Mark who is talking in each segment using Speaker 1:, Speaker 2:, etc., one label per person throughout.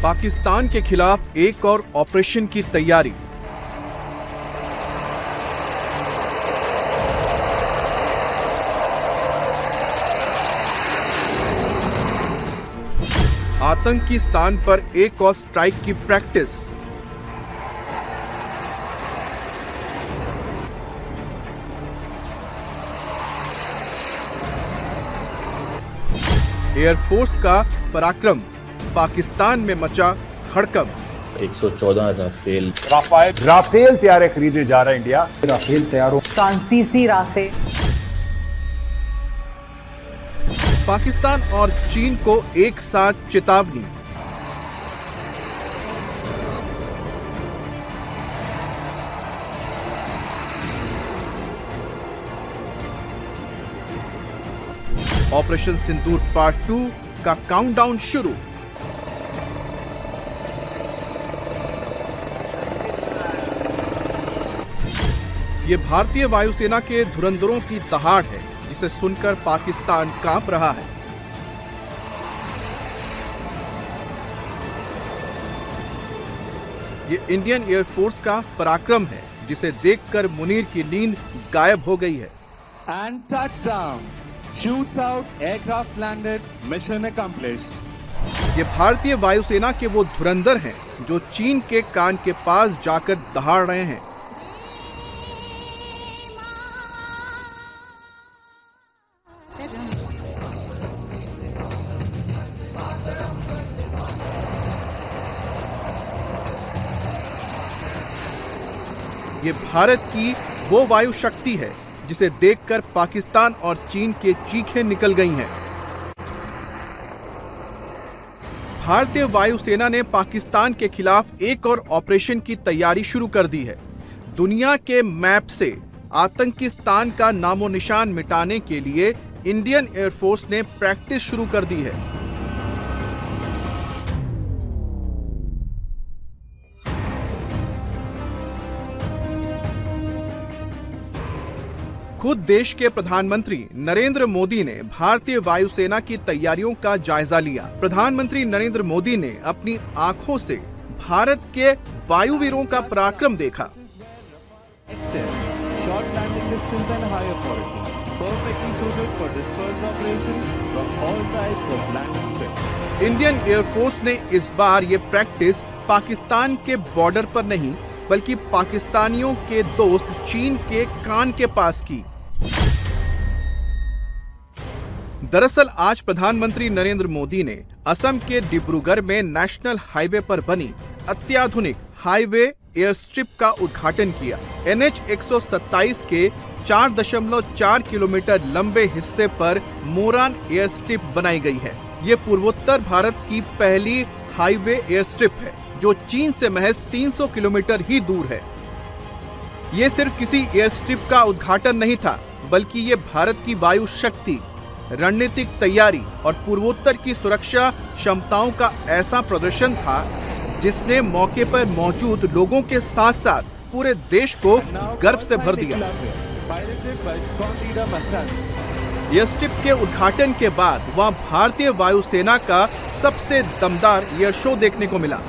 Speaker 1: पाकिस्तान के खिलाफ एक और ऑपरेशन की तैयारी। आतंकी स्थान पर एक और स्ट्राइक की प्रैक्टिस। एयरफोर्स का पराक्रम, पाकिस्तान में मचा हड़कंप।
Speaker 2: 114
Speaker 3: राफेल तैयार खरीदने जा रहा है इंडिया। राफेल तैयार हो,
Speaker 4: फ्रांसीसी राफेल।
Speaker 1: पाकिस्तान और चीन को एक साथ चेतावनी। ऑपरेशन सिंदूर पार्ट 2 का काउंटडाउन शुरू। ये भारतीय वायुसेना के धुरंधरों की दहाड़ है, जिसे सुनकर पाकिस्तान कांप रहा है। ये इंडियन एयरफोर्स का पराक्रम है, जिसे देखकर मुनीर की नींद गायब हो गई है।
Speaker 5: And touchdown. Shoots out, aircraft landed, mission accomplished.
Speaker 1: ये भारतीय वायुसेना के वो धुरंधर हैं जो चीन के कान के पास जाकर दहाड़ रहे हैं। ये भारत की वो वायु शक्ति है जिसे देखकर पाकिस्तान और चीन के चीखें निकल गई हैं। भारतीय वायुसेना ने पाकिस्तान के खिलाफ एक और ऑपरेशन की तैयारी शुरू कर दी है। दुनिया के मैप से आतंकी स्थान का नामो निशान मिटाने के लिए इंडियन एयरफोर्स ने प्रैक्टिस शुरू कर दी है। खुद देश के प्रधानमंत्री नरेंद्र मोदी ने भारतीय वायुसेना की तैयारियों का जायजा लिया। प्रधानमंत्री नरेंद्र मोदी ने अपनी आंखों से भारत के वायुवीरों का पराक्रम देखा। इंडियन एयरफोर्स ने इस बार ये प्रैक्टिस पाकिस्तान के बॉर्डर पर नहीं, बल्कि पाकिस्तानियों के दोस्त चीन के कान के पास की। दरअसल आज प्रधानमंत्री नरेंद्र मोदी ने असम के डिब्रूगढ़ में नेशनल हाईवे पर बनी अत्याधुनिक हाईवे एयर स्ट्रिप का उद्घाटन किया। NH 127 के 4.4 किलोमीटर लंबे हिस्से पर मोरान एयर स्ट्रिप बनाई गई है। ये पूर्वोत्तर भारत की पहली हाईवे एयर स्ट्रिप है, जो चीन से महज 300 किलोमीटर ही दूर है। ये सिर्फ किसी एयर स्ट्रिप का उद्घाटन नहीं था, बल्कि ये भारत की वायु शक्ति, रणनीतिक तैयारी और पूर्वोत्तर की सुरक्षा क्षमताओं का ऐसा प्रदर्शन था जिसने मौके पर मौजूद लोगों के साथ साथ पूरे देश को गर्व से भर दिया। एयर स्ट्रिप के उद्घाटन के बाद वहां भारतीय वायुसेना का सबसे दमदार एयर शो देखने को मिला।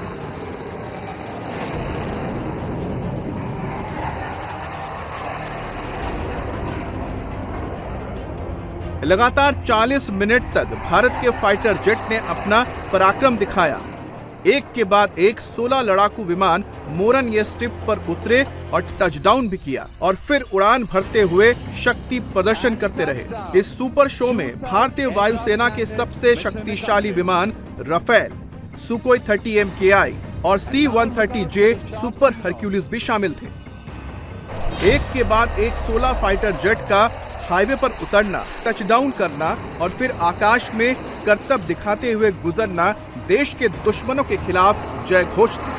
Speaker 1: लगातार 40 मिनट तक भारत के फाइटर जेट ने अपना पराक्रम दिखाया। एक के बाद एक 16 लड़ाकू विमान मोरन एयर स्ट्रिप पर उतरे और टचडाउन भी किया और फिर उड़ान भरते हुए शक्ति प्रदर्शन करते रहे। इस सुपर शो में भारतीय वायुसेना के सबसे शक्तिशाली विमान राफेल, सुकोई 30 MKI और C-130J सुपर हरक्यूलिस भी शामिल थे। एक के बाद एक 16 फाइटर जेट का हाईवे पर उतरना, टचडाउन करना और फिर आकाश में करतब दिखाते हुए गुजरना देश के दुश्मनों के खिलाफ जय घोष था।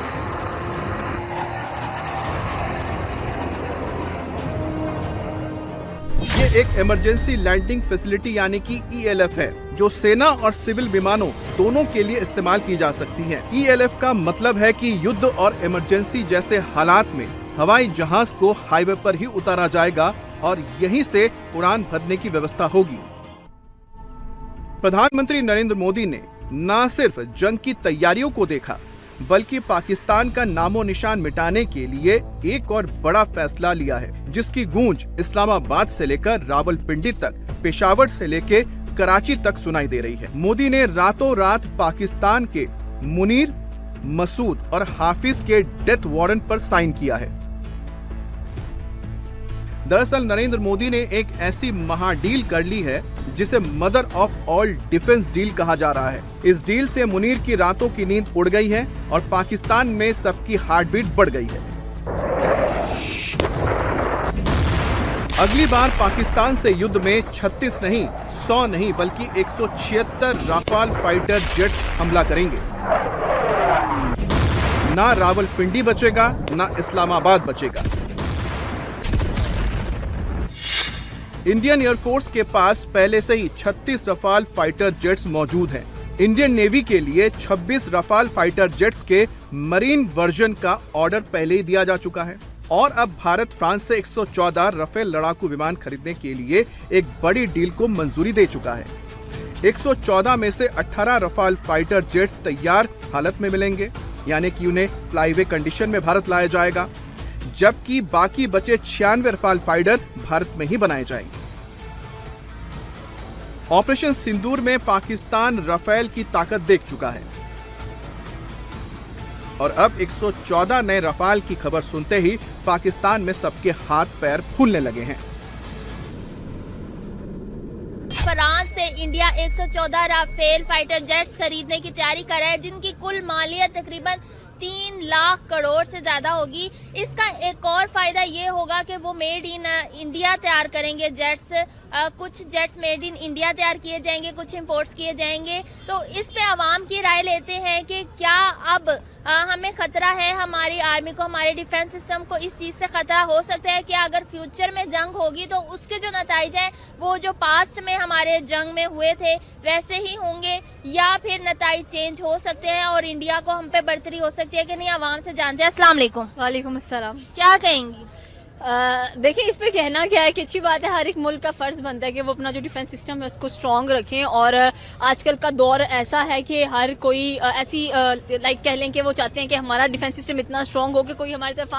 Speaker 1: ये एक इमरजेंसी लैंडिंग फैसिलिटी यानी कि ELF है, जो सेना और सिविल विमानों दोनों के लिए इस्तेमाल की जा सकती है। ELF का मतलब है कि युद्ध और इमरजेंसी जैसे हालात में हवाई जहाज को हाईवे पर ही उतारा जाएगा और यहीं से उड़ान भरने की व्यवस्था होगी। प्रधानमंत्री नरेंद्र मोदी ने न सिर्फ जंग की तैयारियों को देखा, बल्कि पाकिस्तान का नामो निशान मिटाने के लिए एक और बड़ा फैसला लिया है, जिसकी गूंज इस्लामाबाद से लेकर रावलपिंडी तक, पेशावर से लेकर कराची तक सुनाई दे रही है। मोदी ने रातों रात पाकिस्तान के मुनीर, मसूद और हाफिज के डेथ वारंट पर साइन किया है। दरअसल नरेंद्र मोदी ने एक ऐसी महाडील कर ली है जिसे mother of all defence deal कहा जा रहा है। इस डील से मुनीर की रातों की नींद उड़ गई है और पाकिस्तान में सबकी हार्ट बीट बढ़ गई है। अगली बार पाकिस्तान से युद्ध में 36 नहीं, 100 नहीं, बल्कि 176 राफाल फाइटर जेट हमला करेंगे। ना रावलपिंडी बचेगा, ना इस्लामाबाद बचेगा। इंडियन एयरफोर्स के पास पहले से ही 36 रफाल फाइटर जेट्स मौजूद हैं। इंडियन नेवी के लिए 26 रफाल फाइटर जेट्स के मरीन वर्जन का ऑर्डर पहले ही दिया जा चुका है और अब भारत फ्रांस से 114 राफेल लड़ाकू विमान खरीदने के लिए एक बड़ी डील को मंजूरी दे चुका है। 114 में से 18 रफाल फाइटर जेट्स तैयार हालत में मिलेंगे, यानी कि उन्हें फ्लाईवे कंडीशन में भारत लाया जाएगा, जबकि बाकी बचे 96 रफाल फाइटर भारत में ही बनाए जाएंगे। ऑपरेशन सिंदूर में पाकिस्तान राफेल की ताकत देख चुका है और अब 114 नए रफाल की खबर सुनते ही पाकिस्तान में सबके हाथ पैर फूलने लगे हैं।
Speaker 2: फ्रांस से इंडिया 114 राफेल फाइटर जेट्स खरीदने की तैयारी कर रहा है, जिनकी कुल मालियत तकरीबन 3 लाख करोड़ से ज्यादा होगी। इसका एक और फायदा ये होगा कि वो मेड इन इंडिया तैयार करेंगे जेट्स। कुछ जेट्स मेड इन इंडिया तैयार किए जाएंगे, कुछ इंपोर्ट्स किए जाएंगे। तो इस पे आवाम की राय लेते हैं कि क्या अब हमें खतरा है, हमारी आर्मी को, हमारे डिफेंस सिस्टम को इस चीज से खतरा हो सकता है कि अगर फ्यूचर में जंग होगी तो उसके जो नतीजे हैं वो जो पास्ट में हमारे जंग में हुए थे वैसे ही होंगे, या फिर नतीजे चेंज हो सकते हैं और इंडिया को हम पे बढ़तरी हो सकती है कि नहीं। आवाम से जानते हैं। अस्सलाम वालेकुम।
Speaker 4: वालेकुम अस्सलाम।
Speaker 2: क्या कहेंगी?
Speaker 4: देखिए, इस पे कहना क्या है कि अच्छी बात है, हर एक मुल्क का फर्ज बनता है कि वो अपना जो डिफेंस सिस्टम है उसको स्ट्रांग रखें। और आजकल का दौर ऐसा है कि हर कोई ऐसी लाइक कह लें कि वो चाहते हैं कि हमारा डिफेंस सिस्टम इतना स्ट्रांग हो कि कोई हमारी तरफ